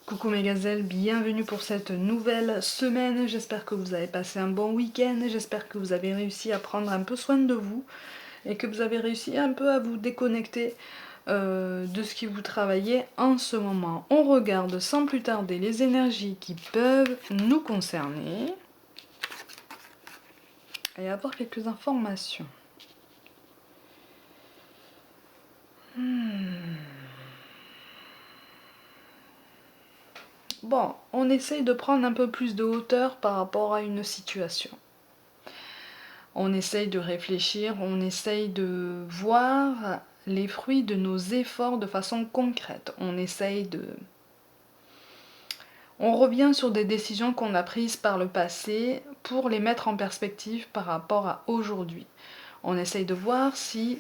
Coucou mes gazelles, bienvenue pour cette nouvelle semaine. J'espère que vous avez passé un bon week-end, j'espère que vous avez réussi à prendre un peu soin de vous et que vous avez réussi un peu à vous déconnecter de ce qui vous travaillait en ce moment. On regarde sans plus tarder les énergies qui peuvent nous concerner et avoir quelques informations. Bon, on essaye de prendre un peu plus de hauteur par rapport à une situation. On essaye de réfléchir, on essaye de voir les fruits de nos efforts de façon concrète. On revient sur des décisions qu'on a prises par le passé pour les mettre en perspective par rapport à aujourd'hui. On essaye de voir si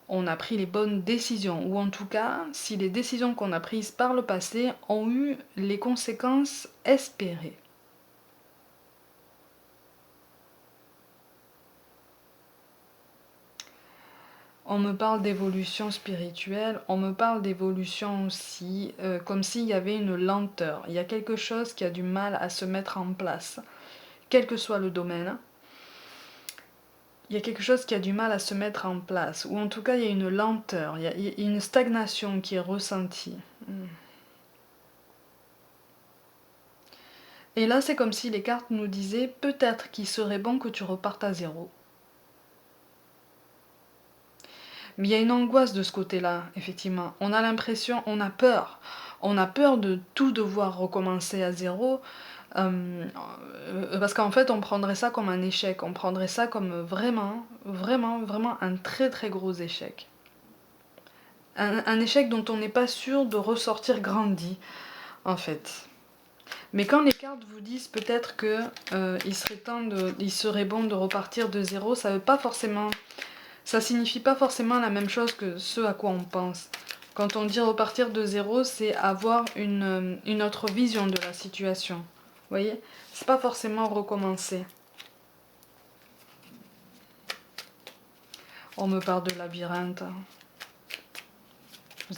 on a pris les bonnes décisions, ou en tout cas si les décisions qu'on a prises par le passé ont eu les conséquences espérées. On me parle d'évolution spirituelle, on me parle d'évolution aussi, comme s'il y avait une lenteur. Il y a quelque chose qui a du mal à se mettre en place, quel que soit le domaine. Il y a quelque chose qui a du mal à se mettre en place, ou en tout cas il y a une lenteur, il y a une stagnation qui est ressentie. Et là c'est comme si les cartes nous disaient peut-être qu'il serait bon que tu repartes à zéro. Mais il y a une angoisse de ce côté-là, effectivement. On a l'impression, on a peur. On a peur de tout devoir recommencer à zéro. Parce qu'en fait, on prendrait ça comme un échec. On prendrait ça comme vraiment, vraiment, vraiment un très très gros échec. Un échec dont on n'est pas sûr de ressortir grandi, en fait. Mais quand les cartes vous disent peut-être que il serait bon de repartir de zéro, ça veut pas forcément... Ça signifie pas forcément la même chose que ce à quoi on pense. Quand on dit repartir de zéro, c'est avoir une autre vision de la situation. Vous voyez? C'est pas forcément recommencer. On me parle de labyrinthe.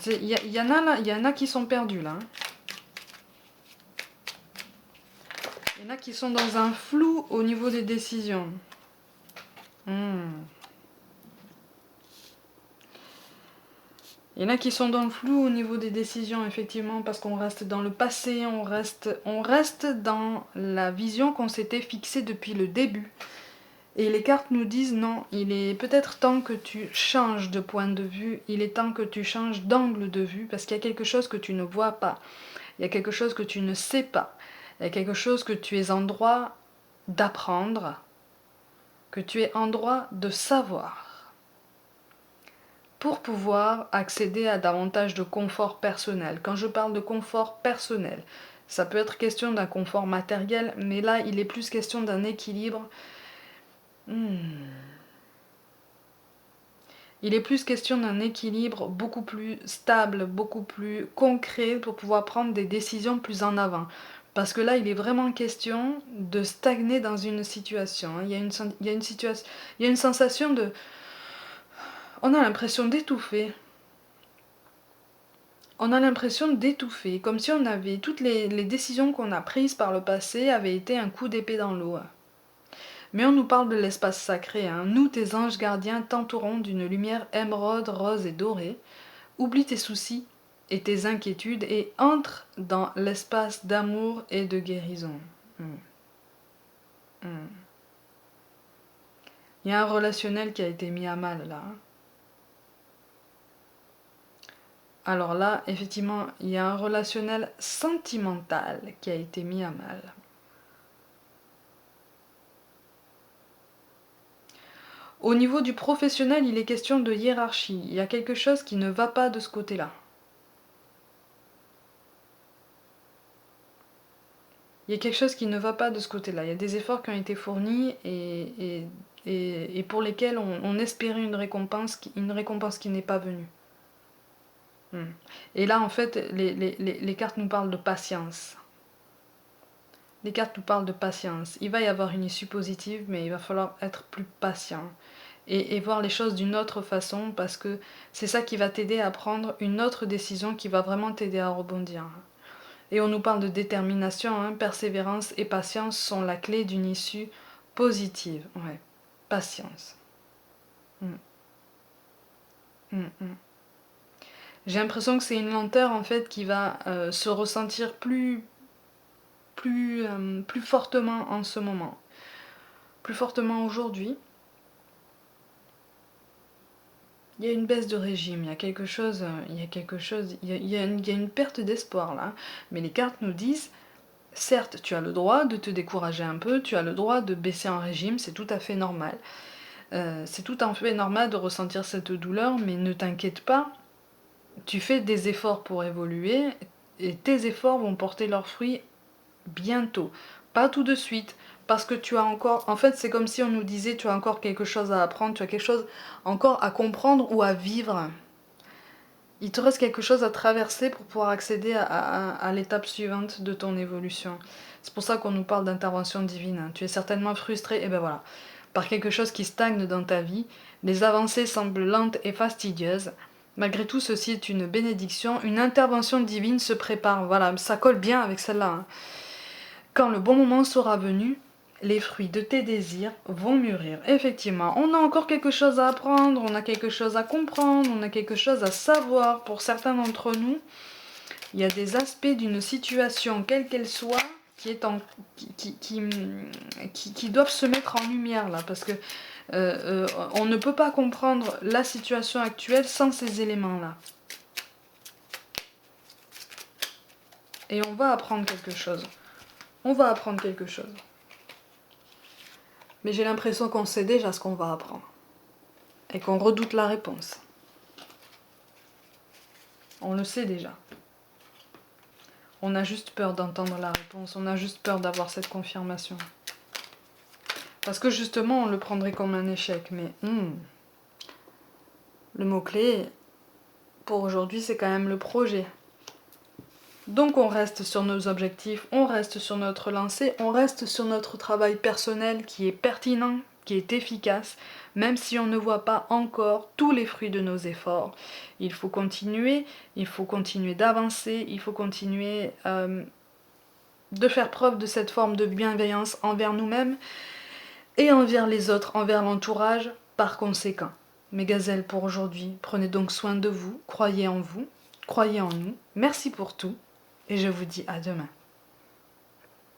Il y en a qui sont perdus là. Il y en a qui sont dans un flou au niveau des décisions. Il y en a qui sont dans le flou au niveau des décisions, effectivement, parce qu'on reste dans le passé, on reste dans la vision qu'on s'était fixée depuis le début. Et les cartes nous disent non, il est peut-être temps que tu changes de point de vue, il est temps que tu changes d'angle de vue, parce qu'il y a quelque chose que tu ne vois pas, il y a quelque chose que tu ne sais pas, il y a quelque chose que tu es en droit d'apprendre, que tu es en droit de savoir, pour pouvoir accéder à davantage de confort personnel. Quand je parle de confort personnel, ça peut être question d'un confort matériel, mais là, il est plus question d'un équilibre. Il est plus question d'un équilibre beaucoup plus stable, beaucoup plus concret pour pouvoir prendre des décisions plus en avant. Parce que là, il est vraiment question de stagner dans une situation. Il y a une sensation de... On a l'impression d'étouffer. On a l'impression d'étouffer, comme si on avait toutes les décisions qu'on a prises par le passé avaient été un coup d'épée dans l'eau. Mais on nous parle de l'espace sacré. Hein. Nous, tes anges gardiens, t'entourons d'une lumière émeraude, rose et dorée. Oublie tes soucis et tes inquiétudes et entre dans l'espace d'amour et de guérison. Il y a un relationnel qui a été mis à mal là. Alors là, effectivement, il y a un relationnel sentimental qui a été mis à mal. Au niveau du professionnel, il est question de hiérarchie. Il y a quelque chose qui ne va pas de ce côté-là. Il y a quelque chose qui ne va pas de ce côté-là. Il y a des efforts qui ont été fournis et pour lesquels on espérait une récompense qui n'est pas venue. Et là, en fait, les cartes nous parlent de patience. Les cartes nous parlent de patience. Il va y avoir une issue positive, mais il va falloir être plus patient. Et voir les choses d'une autre façon, parce que c'est ça qui va t'aider à prendre une autre décision qui va vraiment t'aider à rebondir. Et on nous parle de détermination, hein. Persévérance et patience sont la clé d'une issue positive. Ouais, patience. Mm. Mm, mm. J'ai l'impression que c'est une lenteur en fait qui va se ressentir plus fortement en ce moment, plus fortement aujourd'hui. Il y a une baisse de régime, il y a quelque chose, il y a une perte d'espoir là. Mais les cartes nous disent, certes, tu as le droit de te décourager un peu, tu as le droit de baisser en régime, c'est tout à fait normal. C'est tout à fait normal de ressentir cette douleur, mais ne t'inquiète pas, tu fais des efforts pour évoluer, et tes efforts vont porter leurs fruits bientôt, pas tout de suite, parce que tu as encore, en fait c'est comme si on nous disait tu as encore quelque chose à apprendre, tu as quelque chose encore à comprendre ou à vivre. Il te reste quelque chose à traverser pour pouvoir accéder à l'étape suivante de ton évolution. C'est pour ça qu'on nous parle d'intervention divine. Tu es certainement frustré, et ben voilà, par quelque chose qui stagne dans ta vie. Les avancées semblent lentes et fastidieuses. Malgré tout, ceci est une bénédiction. Une intervention divine se prépare. Voilà, ça colle bien avec celle-là, hein. Quand le bon moment sera venu, les fruits de tes désirs vont mûrir. Effectivement, on a encore quelque chose à apprendre, on a quelque chose à comprendre, on a quelque chose à savoir. Pour certains d'entre nous, il y a des aspects d'une situation, quelle qu'elle soit, qui doivent se mettre en lumière là, parce que on ne peut pas comprendre la situation actuelle sans ces éléments-là. Et on va apprendre quelque chose. On va apprendre quelque chose. Mais j'ai l'impression qu'on sait déjà ce qu'on va apprendre. Et qu'on redoute la réponse. On le sait déjà. On a juste peur d'entendre la réponse. On a juste peur d'avoir cette confirmation. Parce que justement, on le prendrait comme un échec. Mais le mot-clé, pour aujourd'hui, c'est quand même le projet. Donc on reste sur nos objectifs, on reste sur notre lancée, on reste sur notre travail personnel qui est pertinent, qui est efficace, même si on ne voit pas encore tous les fruits de nos efforts. Il faut continuer d'avancer, il faut continuer de faire preuve de cette forme de bienveillance envers nous-mêmes et envers les autres, envers l'entourage, par conséquent. Mes gazelles pour aujourd'hui, prenez donc soin de vous, croyez en nous. Merci pour tout. Et je vous dis à demain.